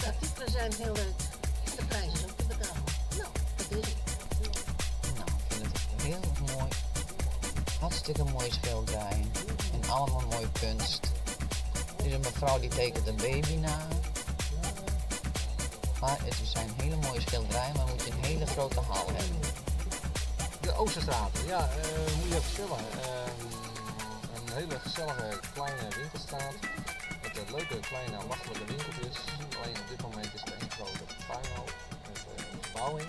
de artikelen zijn heel leuk. En de prijs is ook te betalen. Nou, dat is het. Nou, ik vind het heel mooi. Hartstikke mooi schilderij. En allemaal mooie kunst. Er is een mevrouw die tekent een baby na. Maar het zijn hele mooie schilderijen, maar moet je een hele grote hal hebben. De Oosterstraat, ja, moet je even vertellen. Een hele gezellige kleine winkelstraat. Met leuke kleine makkelijke winkeltjes. Alleen op dit moment is het één grote puinhoop met verbouwing.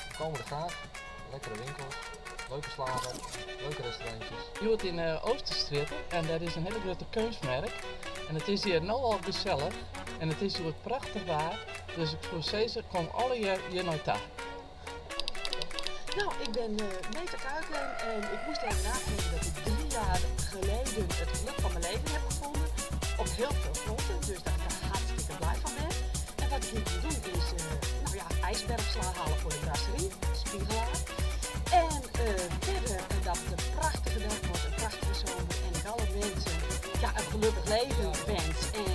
We komen er graag. Lekkere winkels, leuke slagen, leuke restaurantjes. Je woont in Oosterstreet en dat is een hele grote kunstmerk. En het is hier nogal gezellig en het is hier ook prachtig waar. Dus ik zou zeggen, kom alle hier naartoe. Nou, ik ben Meta Kuiklen en ik moest even nageven dat ik 3 jaar geleden het geluk van mijn leven heb gevonden. Op heel veel fronten, dus dat ik daar hartstikke blij van ben. En wat ik nu wil doen is ijsbergsla halen voor de brasserie, Spiegelaar. En verder dat het een prachtige dag wordt, een prachtige zomer en ik alle mensen een gelukkig leven wens. En